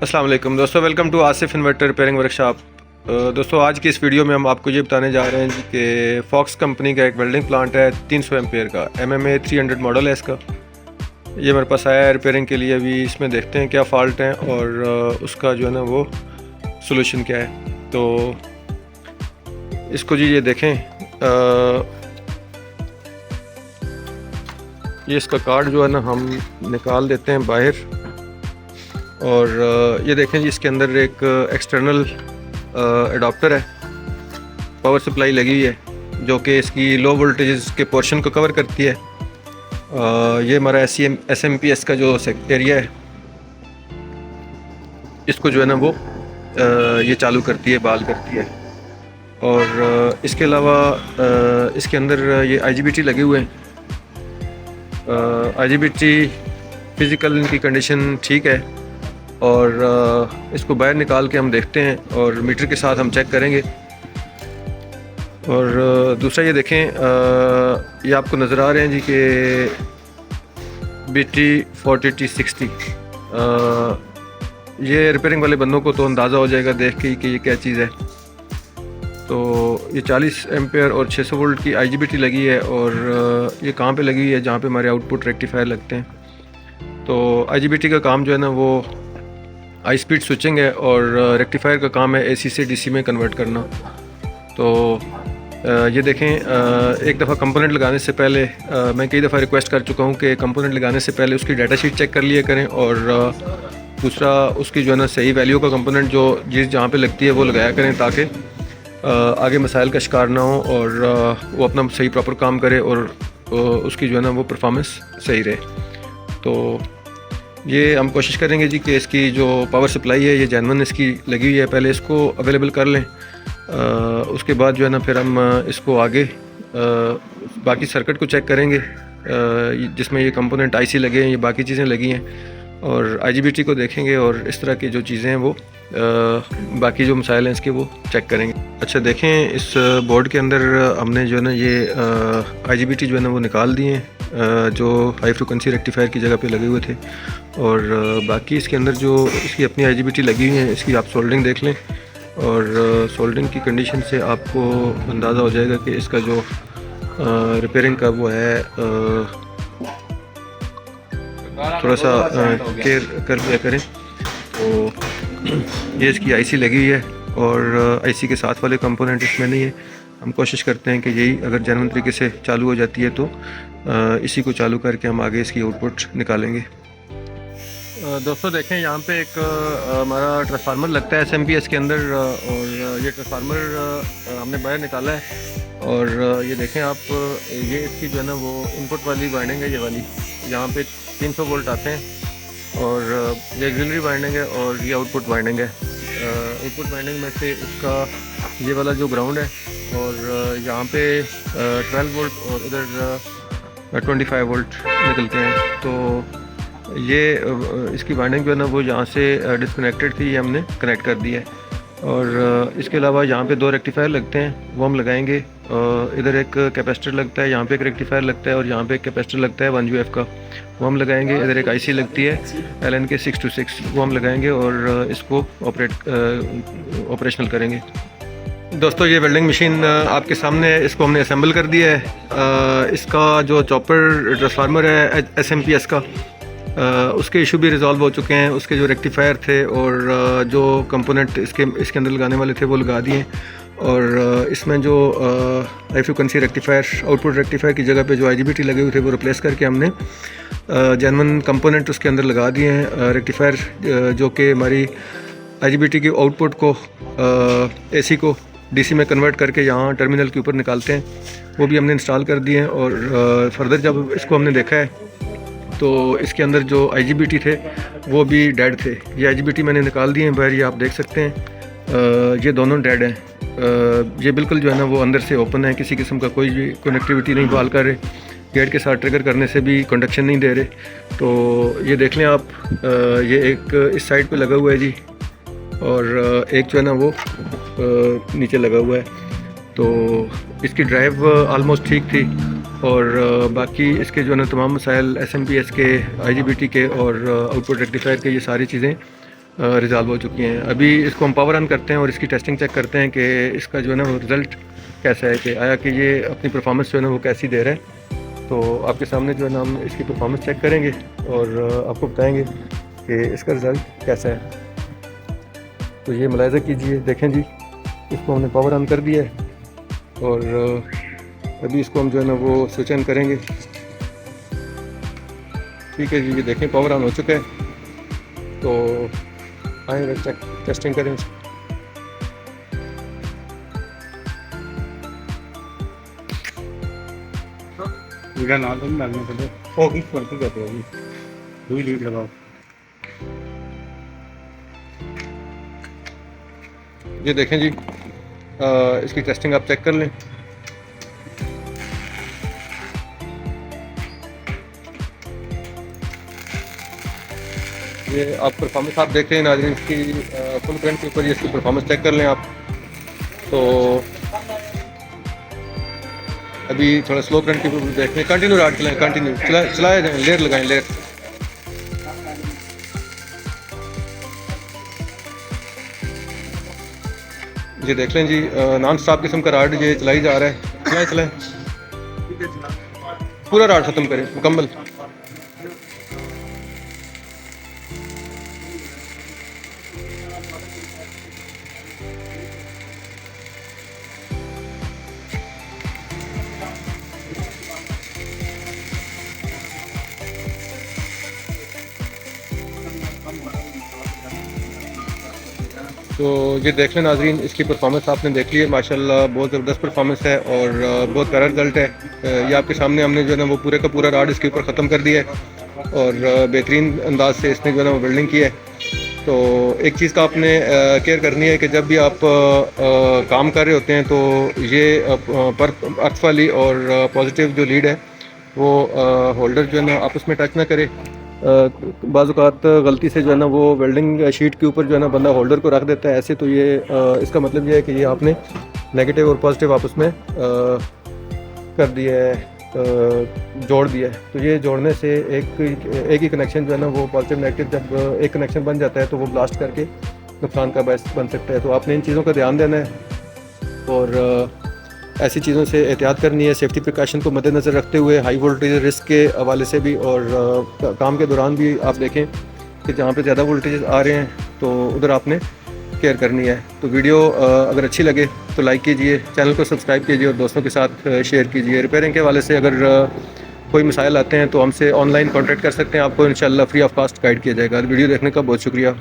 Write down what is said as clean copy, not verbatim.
अस्सलाम वालेकुम दोस्तों, welcome to Asif inverter repairing workshop. दोस्तों आज की इस वीडियो में हम आपको ये बताने जा रहे हैं जी कि फॉक्स कंपनी का एक वेल्डिंग प्लांट है 300 एम्पेयर का, MMA 300 मॉडल है इसका। ये मेरे पास आया है रिपेयरिंग के लिए। अभी इसमें देखते हैं क्या फ़ॉल्ट है और उसका जो है ना वो सोल्यूशन क्या है। तो इसको जी ये देखें, ये इसका कार्ड जो है ना हम निकाल देते हैं बाहर। और ये देखें जी, इसके अंदर एक एक्सटर्नल एडाप्टर है, पावर सप्लाई लगी हुई है जो कि इसकी लो वोल्टेज के पोर्शन को कवर करती है। ये हमारा SMPS का जो एरिया है, इसको जो है ना वो ये चालू करती है, बाल करती है। और इसके अलावा इसके अंदर ये IGBT लगे हुए हैं। IGBT फिज़िकल इनकी कंडीशन ठीक है। और इसको बाहर निकाल के हम देखते हैं और मीटर के साथ हम चेक करेंगे। और दूसरा ये देखें, ये आपको नज़र आ रहे हैं जी कि BT40T60। ये रिपेयरिंग वाले बंदों को तो अंदाज़ा हो जाएगा देख के कि ये क्या चीज़ है। तो ये 40 एम्पेयर और 600 वोल्ट की IGBT लगी है। और ये कहाँ पे लगी हुई है? जहाँ पे हमारे आउटपुट रेक्टिफायर लगते हैं। तो IGBT का काम जो है ना वो हाई स्पीड स्विचिंग है और रेक्टिफायर का काम है AC से DC में कन्वर्ट करना। तो ये देखें, एक दफ़ा कंपोनेंट लगाने से पहले मैं कई दफ़ा रिक्वेस्ट कर चुका हूँ कि कंपोनेंट लगाने से पहले उसकी डाटा शीट चेक कर लिया करें। और दूसरा उसकी जो है ना सही वैल्यू का कंपोनेंट जो जहाँ पे लगती है वो लगाया करें, ताकि आगे मसाइल का शिकार ना हो और वो अपना सही प्रॉपर काम करे और उसकी जो है ना वो परफॉर्मेंस सही रहे। तो ये हम कोशिश करेंगे जी कि इसकी जो पावर सप्लाई है ये जेन्युइन इसकी लगी हुई है, पहले इसको अवेलेबल कर लें। उसके बाद जो है ना फिर हम इसको आगे बाकी सर्किट को चेक करेंगे जिसमें ये कंपोनेंट IC लगे हैं, ये बाकी चीज़ें लगी हैं। और IGBT को देखेंगे और इस तरह की जो चीज़ें हैं वो बाकी जो मसाइल हैं इसके वो चेक करेंगे। अच्छा देखें, इस बोर्ड के अंदर हमने जो है ना ये IGBT जो है ना वो निकाल दिए हैं जो हाई फ्रिक्वेंसी रेक्टिफायर की जगह पे लगे हुए थे। और बाकी इसके अंदर जो इसकी अपनी IGBT लगी हुई है, इसकी आप सोल्डरिंग देख लें। और सोल्डरिंग की कंडीशन से आपको अंदाज़ा हो जाएगा कि इसका जो रिपेयरिंग का वो है थोड़ा सा केयर कर लिया करें। तो ये इसकी IC लगी हुई है और IC के साथ वाले कंपोनेंट इसमें नहीं है। हम कोशिश करते हैं कि यही अगर जेन्युइन तरीके से चालू हो जाती है तो इसी को चालू करके हम आगे इसकी आउटपुट निकालेंगे। दोस्तों देखें, यहाँ पे एक हमारा ट्रांसफार्मर लगता है SMPS के अंदर। और ये ट्रांसफार्मर हमने बाहर निकाला है। और ये देखें आप, ये इसकी जो है ना वो इनपुट वाली वाइंडिंग है, ये वाली यहाँ पे 300 वोल्ट आते हैं। और ये ऑक्सिलरी वाइंडिंग है और ये आउटपुट वाइंडिंग है। आउटपुट वाइंडिंग में से इसका ये वाला जो ग्राउंड है और यहाँ पे 12 वोल्ट और इधर 25 वोल्ट निकलते हैं। तो ये इसकी वाइंडिंग जो है ना वो यहाँ से डिस्कनेक्टेड थी, ये हमने कनेक्ट कर दी है। और इसके अलावा यहाँ पे 2 रेक्टिफायर लगते हैं, वो हम लगाएंगे। इधर एक कैपेसिटर लगता है, यहाँ पे एक रेक्टिफायर लगता है और यहाँ पे एक कैपेसिटर लगता है 1 UF का, वो हम लगाएंगे। इधर एक IC लगती है LNK 626, वो हम लगाएंगे और इसको ऑपरेशनल करेंगे। दोस्तों ये वेल्डिंग मशीन आपके सामने है, इसको हमने असेंबल कर दिया है। इसका जो चॉपर ट्रांसफार्मर है SMPS का, उसके इशू भी रिजॉल्व हो चुके हैं। उसके जो रेक्टिफायर थे और जो कंपोनेंट इसके अंदर लगाने वाले थे वो लगा दिए। और इसमें जो high frequency rectifier, output rectifier की जगह पे जो IGBT लगे हुए थे वो रिप्लेस करके हमने जेन्युइन कंपोनेंट उसके अंदर लगा दिए हैं। रेक्टिफायर जो कि हमारी IGBT की आउटपुट को AC को DC में कन्वर्ट करके यहाँ टर्मिनल के ऊपर निकालते हैं, वो भी हमने इंस्टॉल कर दिए हैं। और फर्दर जब इसको हमने देखा है तो इसके अंदर जो IGBT थे वो भी डेड थे। ये IGBT मैंने निकाल दिए हैं बाहर, ये आप देख सकते हैं। ये दोनों डेड हैं। ये बिल्कुल जो है ना वो अंदर से ओपन है, किसी किस्म का कोई भी कनेक्टिविटी नहीं बहाल कर रहे, गेट के साथ ट्रिगर करने से भी कंडक्शन नहीं दे रहे। तो ये देख लें आप, ये एक इस साइड पे लगा हुआ है जी और एक जो है ना वो नीचे लगा हुआ है। तो इसकी ड्राइव ऑलमोस्ट ठीक थी और बाकी इसके जो है ना तमाम मसाइल SMPS के, IGBT के और आउटपुट रेक्टिफायर के, ये सारी चीज़ें रिज़ॉल्व हो चुकी हैं। अभी इसको हम पावर ऑन करते हैं और इसकी टेस्टिंग चेक करते हैं कि इसका जो है ना वो रिज़ल्ट कैसा है, कि आया कि ये अपनी परफॉर्मेंस जो है ना वो कैसी दे रहा है। तो आपके सामने जो है ना हम इसकी परफॉर्मेंस चेक करेंगे और आपको बताएंगे कि इसका रिज़ल्ट कैसा है। तो ये मुलाहिज़ा कीजिए, देखें जी, इसको हमने पावर ऑन कर दिया है और अभी इसको हम जो है ना वो स्विच ऑन करेंगे। ठीक है जी, ये देखें पावर ऑन हो चुका है। तो आए टेस्टिंग करें। मेरा नाम तो नहीं डालना पड़े होगी क्वालिटी कहते होगी दो ही लीड लगाओ। ये देखें जी, इसकी टेस्टिंग आप चेक कर लें। ये आप परफॉर्मेंस आप देख रहे हैं नाज़रीन, इसकी फुल करंट के ऊपर ये इसकी परफॉर्मेंस चेक कर लें आप। तो अभी थोड़ा स्लो करंट के ऊपर देख लें, कंटिन्यू राड चलाएं, कंटिन्यू चलाए जाएँ, लेयर लगाएं, लेयर। ये देख लें जी, नॉन स्टॉप किस्म का राड ये चलाई जा रहा है। चलाएं चलाएं, पूरा राड ख़त्म करें मुकम्मल। तो ये देख लें नाज़रीन, इसकी परफॉर्मेंस आपने देख ली है, माशाल्लाह बहुत ज़बरदस्त परफॉर्मेंस है और बहुत प्यारा रिजल्ट है। ये आपके सामने हमने जो है ना वो पूरे का पूरा राड इसके ऊपर ख़त्म कर दिया है और बेहतरीन अंदाज से इसने जो है ना वो बिल्डिंग की है। तो एक चीज़ का आपने केयर करनी है कि जब भी आप काम कर रहे होते हैं तो ये पर अर्थ वाली और पॉजिटिव जो लीड है वो होल्डर जो है ना आपस में टच ना करे। बाज़ औक़ात गलती से जो है ना वो वेल्डिंग शीट के ऊपर जो है ना बंदा होल्डर को रख देता है ऐसे, तो ये इसका मतलब ये है कि ये आपने नेगेटिव और पॉजिटिव आपस में कर दिया है, जोड़ दिया है। तो ये जोड़ने से एक ही कनेक्शन जो है ना वो पॉजिटिव नेगेटिव जब एक कनेक्शन बन जाता है तो वो ब्लास्ट करके नुकसान का बायस बन सकता है। तो आपने इन चीज़ों का ध्यान देना है और ऐसी चीज़ों से एहतियात करनी है, सेफ्टी प्रिकॉशन को मद्देनज़र रखते हुए हाई वोल्टेज रिस्क के हवाले से भी, और काम के दौरान भी आप देखें कि जहाँ पे ज़्यादा वोल्टेज आ रहे हैं तो उधर आपने केयर करनी है। तो वीडियो अगर अच्छी लगे तो लाइक कीजिए, चैनल को सब्सक्राइब कीजिए और दोस्तों के साथ शेयर कीजिए। रिपेयरिंग के हवाले से अगर कोई मसाइल आते हैं तो हमसे ऑनलाइन कॉन्टैक्ट कर सकते हैं, आपको इंशाल्लाह फ्री ऑफ कॉस्ट गाइड किया जाएगा। वीडियो देखने का बहुत शुक्रिया।